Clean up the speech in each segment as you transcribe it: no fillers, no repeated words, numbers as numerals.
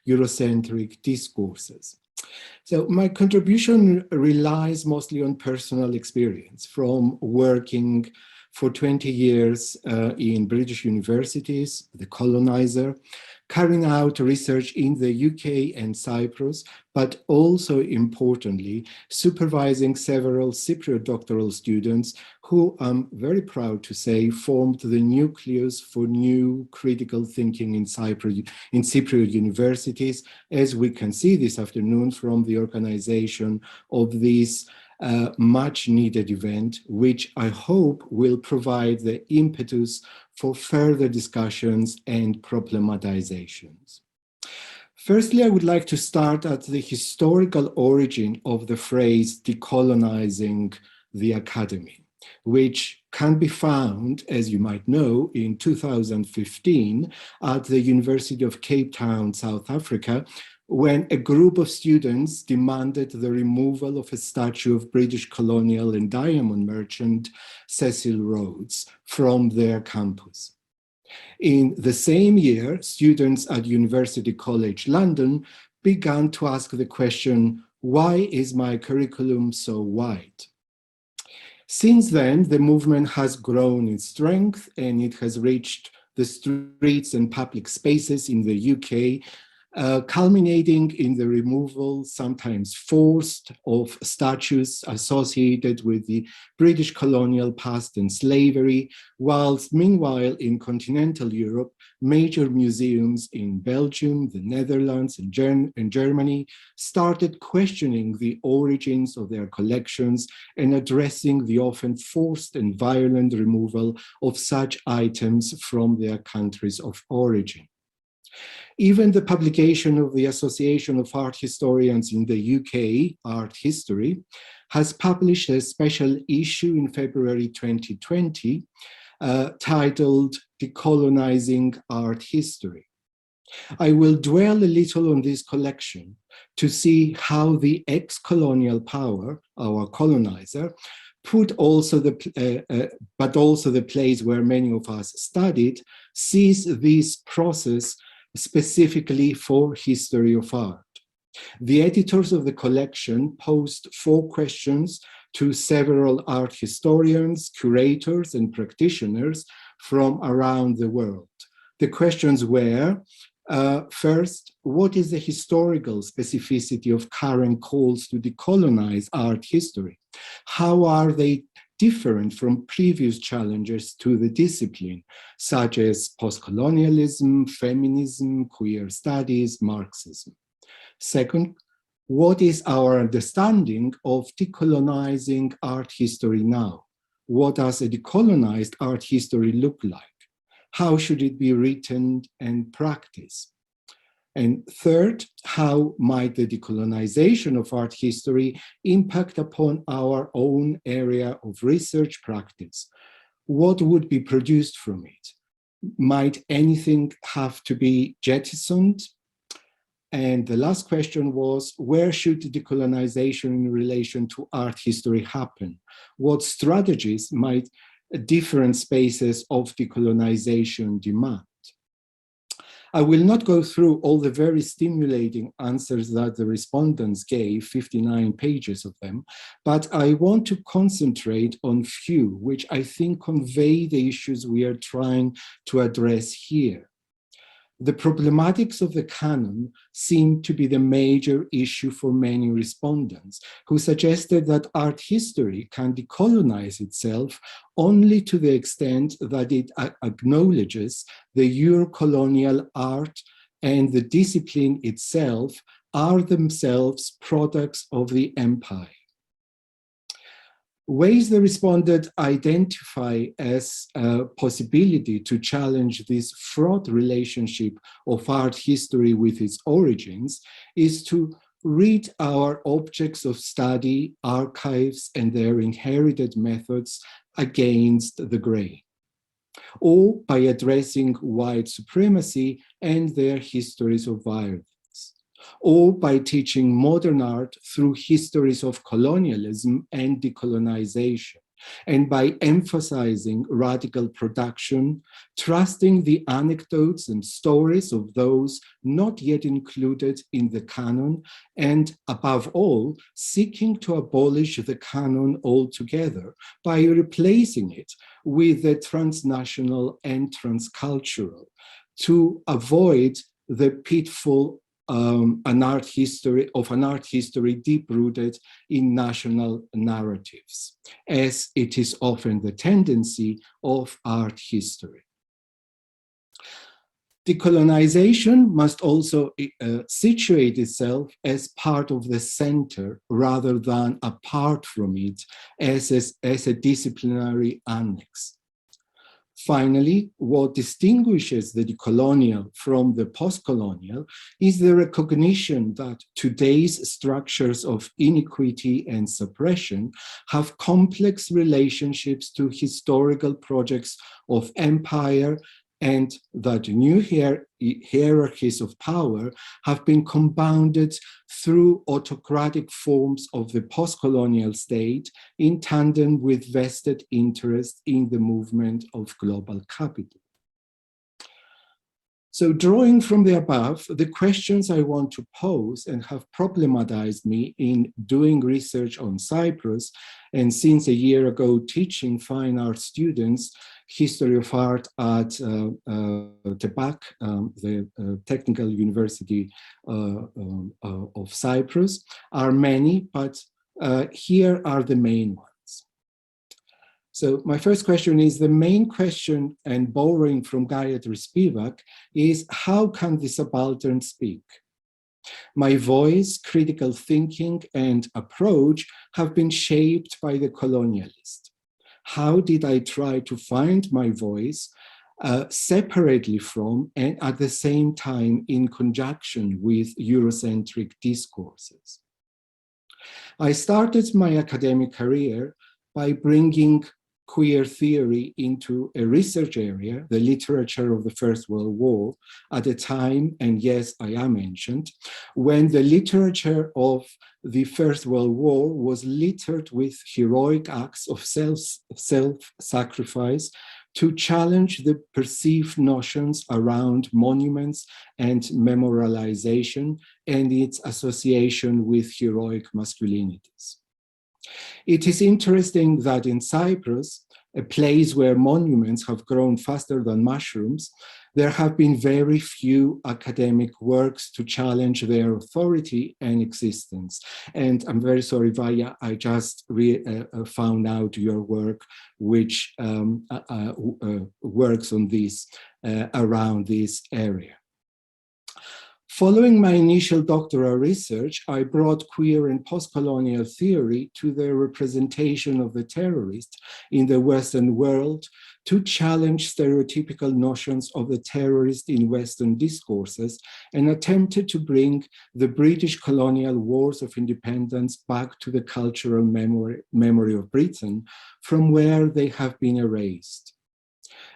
Eurocentric Discourses. So my contribution relies mostly on personal experience from working for 20 years in British universities, the colonizer, carrying out research in the UK and Cyprus, but also importantly, supervising several Cypriot doctoral students who, I'm very proud to say, formed the nucleus for new critical thinking in Cypriot universities, as we can see this afternoon from the organization of this much needed event, which I hope will provide the impetus for further discussions and problematizations. Firstly, I would like to start at the historical origin of the phrase decolonizing the academy, which can be found, as you might know, in 2015 at the University of Cape Town, South Africa, when a group of students demanded the removal of a statue of British colonial and diamond merchant Cecil Rhodes from their campus. In the same year, students at University College London began to ask the question, why is my curriculum so wide? Since then, the movement has grown in strength and it has reached the streets and public spaces in the UK, culminating in the removal, sometimes forced, of statues associated with the British colonial past and slavery, whilst meanwhile in continental Europe, major museums in Belgium, the Netherlands, and Germany started questioning the origins of their collections and addressing the often forced and violent removal of such items from their countries of origin. Even the publication of the Association of Art Historians in the UK, Art History, has published a special issue in February 2020 titled Decolonising Art History. I will dwell a little on this collection to see how the ex-colonial power, our colonizer, but also the place where many of us studied, sees this process specifically for history of art. The editors of the collection posed 4 questions to several art historians, curators, and practitioners from around the world. The questions were, first, what is the historical specificity of current calls to decolonize art history? How are they different from previous challenges to the discipline, such as postcolonialism, feminism, queer studies, Marxism? Second, what is our understanding of decolonizing art history now? What does a decolonized art history look like? How should it be written and practiced? And third, how might the decolonization of art history impact upon our own area of research practice? What would be produced from it? Might anything have to be jettisoned? And the last question was, where should decolonization in relation to art history happen? What strategies might different spaces of decolonization demand? I will not go through all the very stimulating answers that the respondents gave, 59 pages of them, but I want to concentrate on few, which I think convey the issues we are trying to address here. The problematics of the canon seem to be the major issue for many respondents, who suggested that art history can decolonize itself only to the extent that it acknowledges the Eurocolonial art and the discipline itself are themselves products of the empire. Ways the respondent identify as a possibility to challenge this fraught relationship of art history with its origins is to read our objects of study, archives, and their inherited methods against the grain, or by addressing white supremacy and their histories of violence, or by teaching modern art through histories of colonialism and decolonization, and by emphasizing radical production, trusting the anecdotes and stories of those not yet included in the canon, and above all, seeking to abolish the canon altogether by replacing it with the transnational and transcultural, to avoid the pitfall an art history deep-rooted in national narratives, as it is often the tendency of art history. Decolonization must also situate itself as part of the center rather than apart from it as a disciplinary annex. Finally, what distinguishes the decolonial from the postcolonial is the recognition that today's structures of inequity and suppression have complex relationships to historical projects of empire, and that new hierarchies of power have been compounded through autocratic forms of the post-colonial state in tandem with vested interest in the movement of global capital. So drawing from the above, the questions I want to pose and have problematized me in doing research on Cyprus, and since a year ago teaching fine art students history of art at TEPAK, the Technical University of Cyprus, are many, but here are the main ones. So my first question is, the main question, and borrowing from Gayatri Spivak, is how can the subaltern speak? My voice, critical thinking, and approach have been shaped by the colonialist. How did I try to find my voice separately from and at the same time in conjunction with Eurocentric discourses? I started my academic career by bringing queer theory into a research area, the literature of the First World War, at a time, and yes, I am ancient, when the literature of the First World War was littered with heroic acts of self-sacrifice to challenge the perceived notions around monuments and memorialization and its association with heroic masculinities. It is interesting that in Cyprus, a place where monuments have grown faster than mushrooms, there have been very few academic works to challenge their authority and existence. And I'm very sorry, Vaya, I just found out your work, which works on this, around this area. Following my initial doctoral research, I brought queer and post-colonial theory to the representation of the terrorist in the Western world to challenge stereotypical notions of the terrorist in Western discourses, and attempted to bring the British colonial wars of independence back to the cultural memory of Britain, from where they have been erased.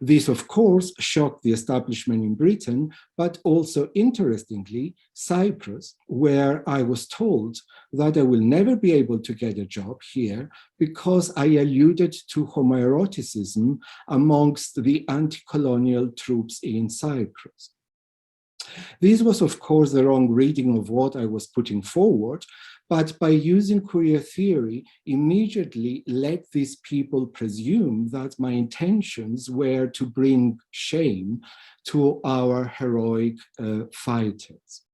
This, of course, shocked the establishment in Britain, but also, interestingly, Cyprus, where I was told that I will never be able to get a job here because I alluded to homoeroticism amongst the anti-colonial troops in Cyprus. This was, of course, the wrong reading of what I was putting forward, but by using queer theory, immediately let these people presume that my intentions were to bring shame to our heroic fighters.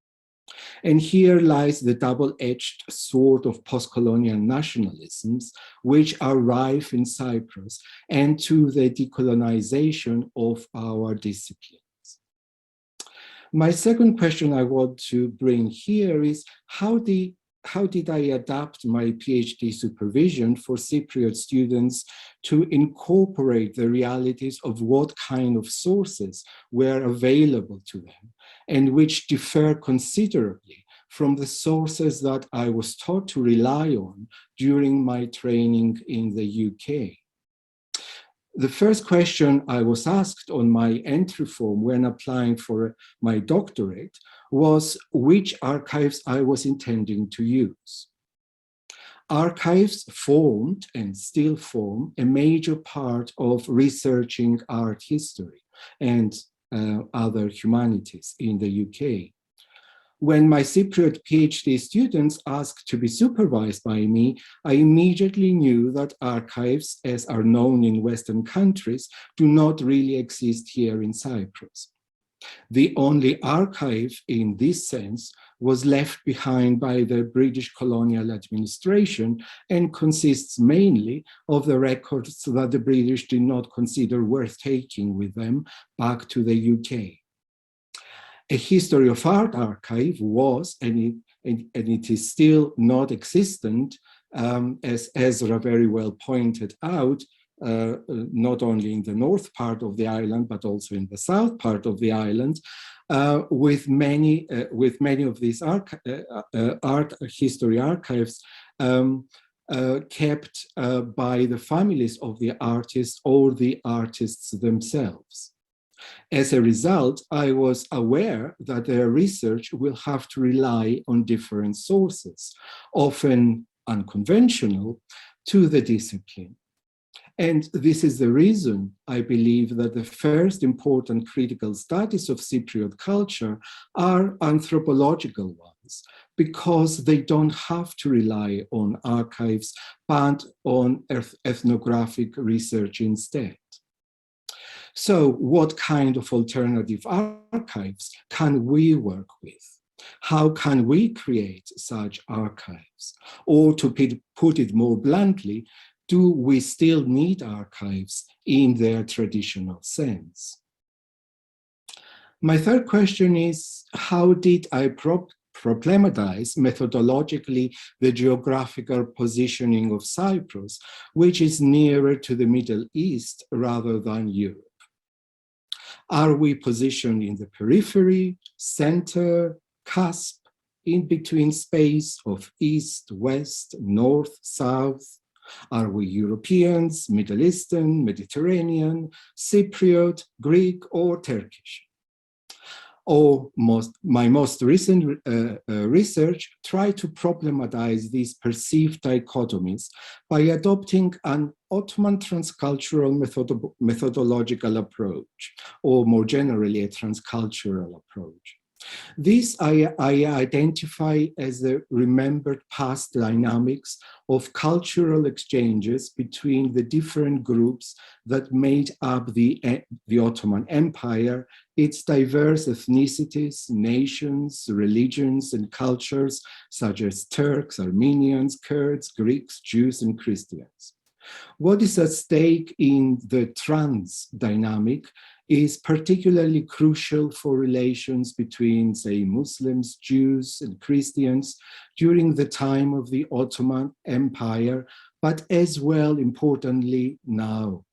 And here lies the double-edged sword of post-colonial nationalisms, which are rife in Cyprus, and to the decolonization of our disciplines. My second question I want to bring here is, how did I adapt my PhD supervision for Cypriot students to incorporate the realities of what kind of sources were available to them, and which differ considerably from the sources that I was taught to rely on during my training in the UK? The first question I was asked on my entry form when applying for my doctorate was which archives I was intending to use. Archives formed and still form a major part of researching art history and other humanities in the UK. When my Cypriot PhD students asked to be supervised by me, I immediately knew that archives, as are known in Western countries, do not really exist here in Cyprus. The only archive in this sense was left behind by the British colonial administration and consists mainly of the records that the British did not consider worth taking with them back to the UK. A history of art archive was, and it is still not existent, as Ezra very well pointed out, not only in the north part of the island, but also in the south part of the island, with many of these art history archives kept by the families of the artists or the artists themselves. As a result, I was aware that their research will have to rely on different sources, often unconventional, to the discipline. And this is the reason I believe that the first important critical studies of Cypriot culture are anthropological ones, because they don't have to rely on archives, but on ethnographic research instead. So what kind of alternative archives can we work with? How can we create such archives? Or to put it more bluntly, do we still need archives in their traditional sense? My third question is, how did I problematize methodologically the geographical positioning of Cyprus, which is nearer to the Middle East rather than Europe? Are we positioned in the periphery, center, cusp, in between space of east, west, north, south? Are we Europeans, Middle Eastern, Mediterranean, Cypriot, Greek, or Turkish? Or my most recent research tried to problematize these perceived dichotomies by adopting an Ottoman transcultural methodological approach, or more generally, a transcultural approach. This I identify as the remembered past dynamics of cultural exchanges between the different groups that made up the Ottoman Empire, its diverse ethnicities, nations, religions, and cultures, such as Turks, Armenians, Kurds, Greeks, Jews, and Christians. What is at stake in the trans dynamic is particularly crucial for relations between, say, Muslims, Jews, and Christians during the time of the Ottoman Empire, but as well, importantly, now.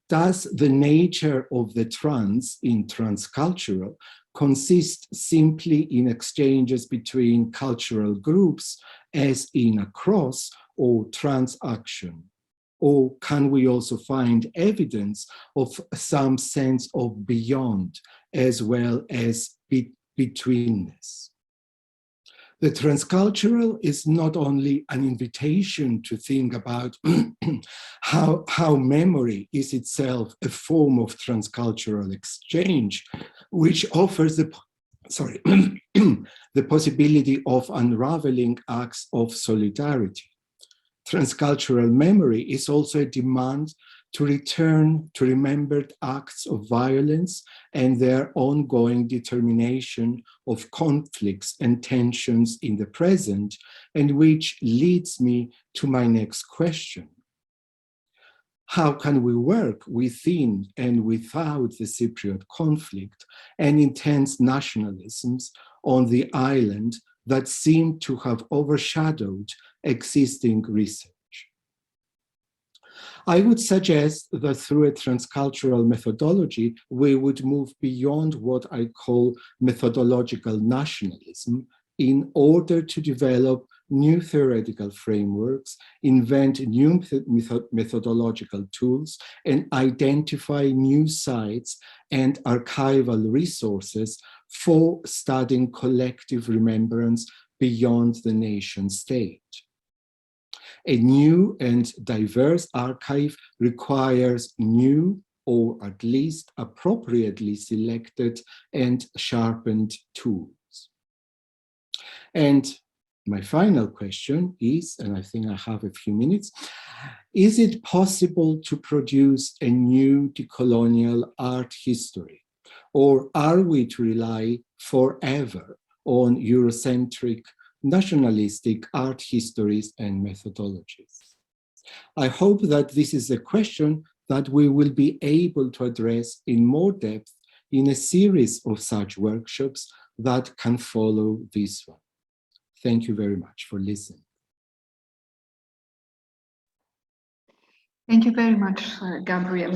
Does the nature of the trans in transcultural consist simply in exchanges between cultural groups, as in a cross or transaction? Or can we also find evidence of some sense of beyond as well as betweenness? The transcultural is not only an invitation to think about how memory is itself a form of transcultural exchange, which offers the possibility of unraveling acts of solidarity. Transcultural memory is also a demand to return to remembered acts of violence and their ongoing determination of conflicts and tensions in the present, and which leads me to my next question. How can we work within and without the Cypriot conflict and intense nationalisms on the island that seem to have overshadowed existing research? I would suggest that through a transcultural methodology, we would move beyond what I call methodological nationalism in order to develop new theoretical frameworks, invent new methodological tools, and identify new sites and archival resources for studying collective remembrance beyond the nation state. A new and diverse archive requires new, or at least appropriately selected and sharpened tools. And my final question is, and I think I have a few minutes, is it possible to produce a new decolonial art history? Or are we to rely forever on Eurocentric, nationalistic art histories and methodologies? I hope that this is a question that we will be able to address in more depth in a series of such workshops that can follow this one. Thank you very much for listening. Thank you very much, Gabriel.